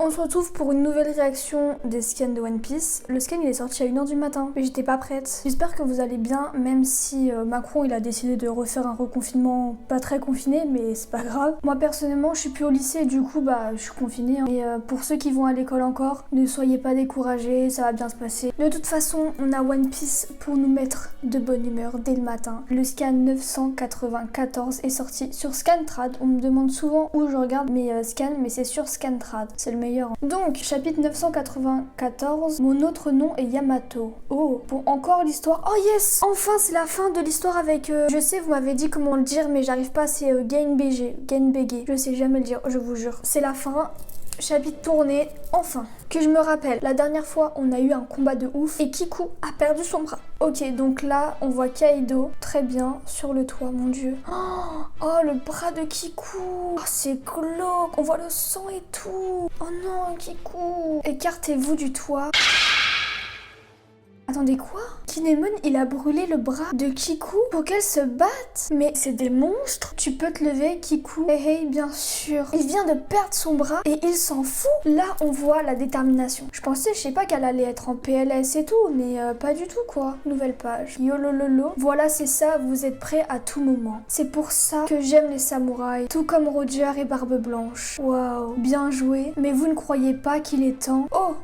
On se retrouve pour une nouvelle réaction des scans de One Piece. Le scan il est sorti à 1h du matin, mais j'étais pas prête. J'espère que vous allez bien, même si Macron il a décidé de refaire un reconfinement pas très confiné, mais c'est pas grave. Moi personnellement je suis plus au lycée et du coup je suis confinée. Et pour ceux qui vont à l'école encore, ne soyez pas découragés, ça va bien se passer. De toute façon, on a One Piece pour nous mettre de bonne humeur dès le matin. Le scan 994 est sorti sur Scantrad. On me demande souvent où je regarde mes scans, mais c'est sur Scantrad. C'est le meilleur. Donc, chapitre 994, mon autre nom est Yamato. Oh, pour encore l'histoire. Oh yes! Enfin, c'est la fin de l'histoire avec... Je sais, vous m'avez dit comment le dire, mais j'arrive pas, c'est Genbege. Je sais jamais le dire, je vous jure. C'est la fin. Chapitre tourné, enfin. Que je me rappelle, la dernière fois, on a eu un combat de ouf et Kiku a perdu son bras. Ok, donc là, on voit Kaido, très bien, sur le toit, mon dieu. Oh, le bras de Kiku. Oh, c'est glauque, on voit le sang et tout. Oh non, Kiku. Écartez-vous du toit. Attendez, quoi? Kinemon, il a brûlé le bras de Kiku pour qu'elle se batte? Mais c'est des monstres? Tu peux te lever, Kiku? Hey, bien sûr. Il vient de perdre son bras et il s'en fout. Là, on voit la détermination. Je pensais, je sais pas, qu'elle allait être en PLS et tout, mais pas du tout, quoi. Nouvelle page. Yolololo. Voilà, c'est ça, vous êtes prêts à tout moment. C'est pour ça que j'aime les samouraïs, tout comme Roger et Barbe Blanche. Waouh, bien joué. Mais vous ne croyez pas qu'il est temps? Oh!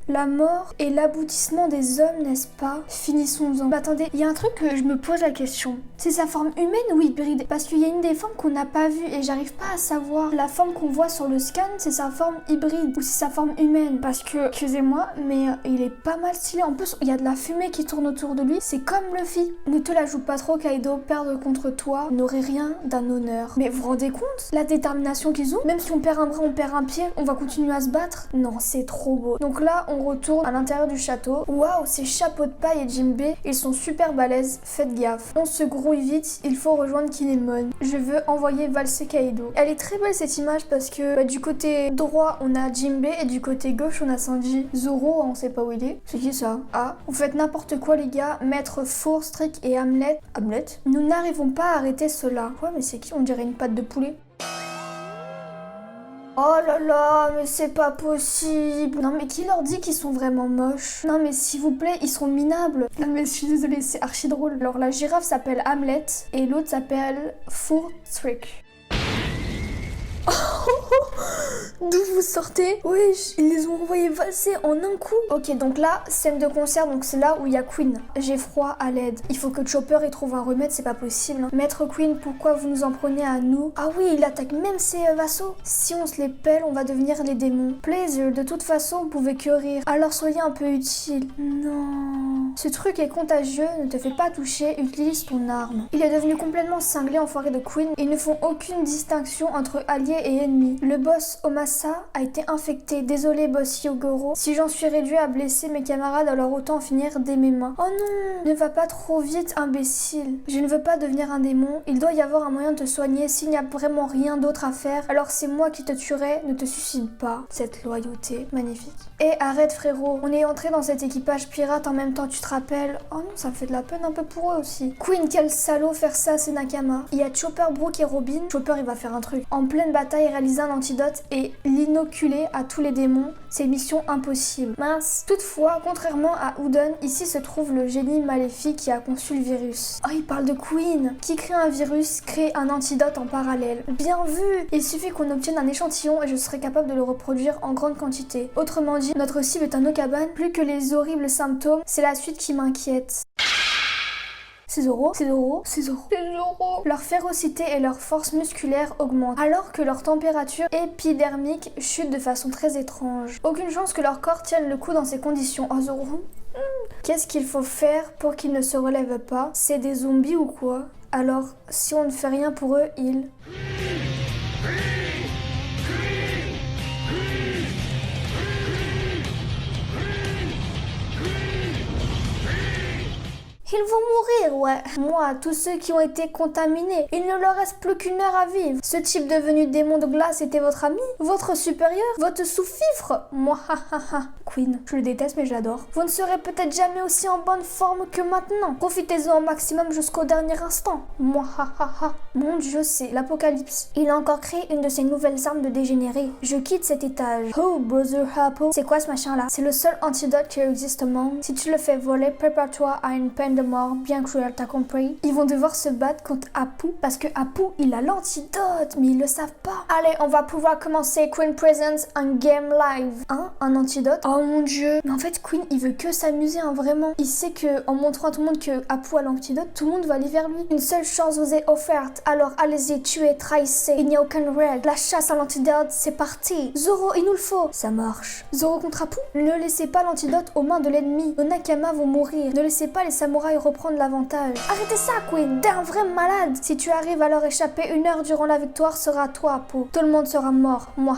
La mort est l'aboutissement des hommes, n'est-ce pas? Finissons-en. Mais attendez, il y a un truc que je me pose la question. C'est sa forme humaine ou hybride? Parce qu'il y a une des formes qu'on n'a pas vue et j'arrive pas à savoir. La forme qu'on voit sur le scan, c'est sa forme hybride ou c'est sa forme humaine? Parce que, excusez-moi, mais il est pas mal stylé. En plus, il y a de la fumée qui tourne autour de lui. C'est comme Luffy. Ne te la joue pas trop, Kaido. Perdre contre toi n'aurait rien d'un honneur. Mais vous vous rendez compte? La détermination qu'ils ont? Même si on perd un bras, on perd un pied, on va continuer à se battre? Non, c'est trop beau. Donc là, on retourne à l'intérieur du château. Waouh, ces chapeaux de paille et Jinbei, ils sont super balèzes, faites gaffe. On se grouille vite, il faut rejoindre Kinemon. Je veux envoyer valser Kaido. Elle est très belle cette image parce que du côté droit, on a Jinbei et du côté gauche, on a Sanji. Zoro, on sait pas où il est. C'est qui ça? Ah, vous faites n'importe quoi les gars. Maître Four, Strick et Hamlet. Hamlet? Nous n'arrivons pas à arrêter cela. Ouais, mais c'est qui? On dirait une patte de poulet. Oh là là, mais c'est pas possible. Non mais qui leur dit qu'ils sont vraiment moches? Non mais s'il vous plaît, ils sont minables. Non mais je suis désolée, c'est archi drôle. Alors la girafe s'appelle Hamlet et l'autre s'appelle Trick. D'où vous sortez? Wesh, ils les ont envoyés valser en un coup. Ok, donc là, scène de concert, donc c'est là où il y a Queen. J'ai froid, à l'aide. Il faut que Chopper y trouve un remède, c'est pas possible. Maître Queen, pourquoi vous nous en prenez à nous? Ah oui, il attaque même ses vassaux. Si on se les pèle, on va devenir les démons. Plaisir, de toute façon, on pouvait que rire. Alors soyez un peu utile. Non. Ce truc est contagieux, ne te fais pas toucher, utilise ton arme. Il est devenu complètement cinglé, enfoiré de Queen. Ils ne font aucune distinction entre alliés et ennemis. Le boss Omasa a été infecté. Désolé boss Yogoro. Si j'en suis réduit à blesser mes camarades, alors autant en finir dès mes mains. Oh non! Ne va pas trop vite, imbécile. Je ne veux pas devenir un démon. Il doit y avoir un moyen de te soigner. S'il n'y a vraiment rien d'autre à faire, alors c'est moi qui te tuerai. Ne te suicide pas. Cette loyauté, magnifique. Et arrête frérot. On est entré dans cet équipage pirate en même temps, tu te rappelles? Oh non, ça me fait de la peine un peu pour eux aussi. Queen, quel salaud faire ça, c'est Nakama. Il y a Chopper, Brook et Robin. Chopper, il va faire un truc. En pleine bataille, réaliser un antidote et l'inoculer à tous les démons. C'est mission impossible. Mince. Toutefois, contrairement à Udon, ici se trouve le génie maléfique qui a conçu le virus. Oh, il parle de Queen. Qui crée un virus, crée un antidote en parallèle. Bien vu. Il suffit qu'on obtienne un échantillon et je serai capable de le reproduire en grande quantité. Autrement dit, notre cible est un Okaban. Plus que les horribles symptômes, c'est la suite qui m'inquiète. C'est Zoro. Leur férocité et leur force musculaire augmentent, alors que leur température épidermique chute de façon très étrange. Aucune chance que leur corps tienne le coup dans ces conditions. Oh Zoro. Qu'est-ce qu'il faut faire pour qu'ils ne se relèvent pas? C'est des zombies ou quoi? Alors, si on ne fait rien pour eux, ils... Ils vont mourir, ouais. Moi, tous ceux qui ont été contaminés, il ne leur reste plus qu'1 heure à vivre. Ce type devenu démon de glace était votre ami? Votre supérieur? Votre sous-fifre? Moi, Queen, je le déteste mais je l'adore. Vous ne serez peut-être jamais aussi en bonne forme que maintenant. Profitez-en au maximum jusqu'au dernier instant. Moi, Mon dieu, c'est l'apocalypse. Il a encore créé une de ses nouvelles armes de dégénérés. Je quitte cet étage. Oh, brother Apple. C'est quoi ce machin-là? C'est le seul antidote qui existe au monde. Si tu le fais voler, prépare-toi à une peine de mort bien cruelle, t'as compris? Ils vont devoir se battre contre Apu parce que Apu, il a l'antidote, mais ils le savent pas. Allez, on va pouvoir commencer Queen Presents un game live. Hein? Un antidote? Oh mon dieu. Mais en fait, Queen, il veut que s'amuser, hein, vraiment. Il sait que en montrant à tout le monde que Apu a l'antidote, tout le monde va aller vers lui. Une seule chance vous est offerte, alors allez-y, tuez, trahissez. Il n'y a aucune règle. La chasse à l'antidote, c'est parti. Zoro, il nous le faut. Ça marche. Zoro contre Apu? Ne laissez pas l'antidote aux mains de l'ennemi. Nos Nakama vont mourir. Ne laissez pas les samouraïs reprendre l'avantage. Arrêtez ça, Queen. T'es un vrai malade. Si tu arrives à leur échapper 1 heure durant la victoire, sera à toi, Apu. Tout le monde sera mort. Moi,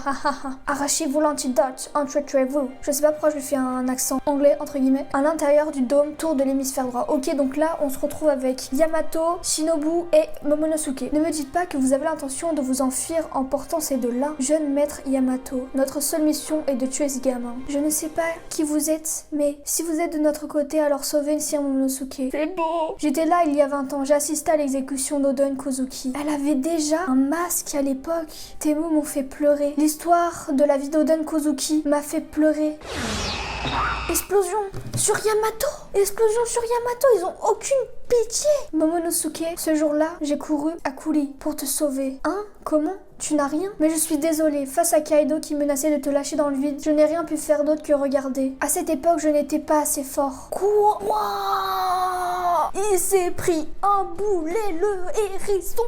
Arrachez-vous l'antidote. Entretuez-vous. Je sais pas pourquoi je lui fais un accent anglais, entre guillemets. À l'intérieur du dôme, tour de l'hémisphère droit. Ok, donc là, on se retrouve avec Yamato, Shinobu et Momonosuke. Ne me dites pas que vous avez l'intention de vous enfuir en portant ces deux-là. Jeune maître Yamato, notre seule mission est de tuer ce gamin. Je ne sais pas qui vous êtes, mais si vous êtes de notre côté, alors sauvez Sir Momonosuke. C'est beau. J'étais là il y a 20 ans, j'ai assisté à l'exécution d'Oden Kozuki. Elle avait déjà un masque à l'époque. Tes mots m'ont fait pleurer. L'histoire de la vie d'Oden Kozuki m'a fait pleurer. Explosion sur Yamato. Explosion sur Yamato, ils ont aucune pitié. Momonosuke, ce jour-là, j'ai couru à Kuri pour te sauver. Hein? Comment? Tu n'as rien? Mais je suis désolée, face à Kaido qui menaçait de te lâcher dans le vide, je n'ai rien pu faire d'autre que regarder. À cette époque, je n'étais pas assez fort. Quoi? Il s'est pris un boulet, le hérisson.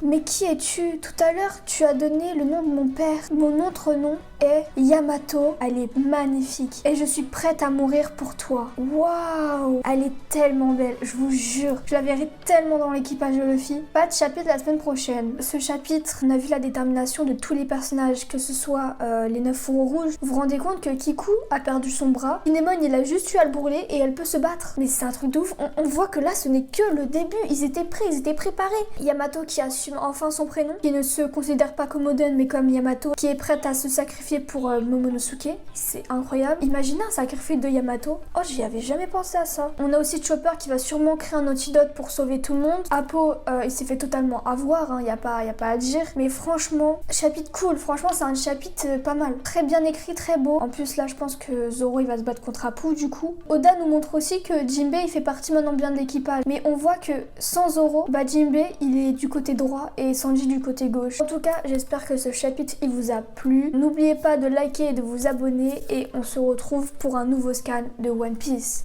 Mais qui es-tu? Tout à l'heure, tu as donné le nom de mon père. Mon autre nom est Yamato. Elle est magnifique. Et je suis prête à mourir pour toi. Waouh! Elle est tellement belle, je vous jure. Je la verrai tellement dans l'équipage de Luffy. Pas de chapitre la semaine prochaine. Ce chapitre, on a vu la détermination de tous les personnages, que ce soit les 9 fourreaux rouges. Vous vous rendez compte que Kiku a perdu son bras. Kinemon, il a juste eu à le brûler et elle peut se battre. Mais c'est un truc de ouf. On voit que là, ce n'est que le début. Ils étaient prêts, ils étaient préparés. Yamato qui assume enfin son prénom, qui ne se considère pas comme Oden, mais comme Yamato, qui est prête à se sacrifier pour Momonosuke. C'est incroyable. Imaginez un sacrifice de Yamato. Oh, j'y avais jamais pensé à ça. On a aussi Chopper qui va sûrement créer un antidote pour sauver tout le monde. Appo, il s'est fait totalement avoir, hein. Y a pas à dire. Mais franchement, chapitre cool. Franchement, c'est un chapitre pas mal. Très bien écrit, très beau. En plus, là, je pense que Zoro, il va se battre contre Appu, du coup. Oda nous montre aussi que Jinbei, il fait partie maintenant bien de l'équipage. Mais on voit que sans Zoro, bah Jinbei, il est du côté droit et Sanji du côté gauche. En tout cas, j'espère que ce chapitre, il vous a plu. N'oubliez pas de liker et de vous abonner et on se retrouve pour un nouveau scan de One Piece.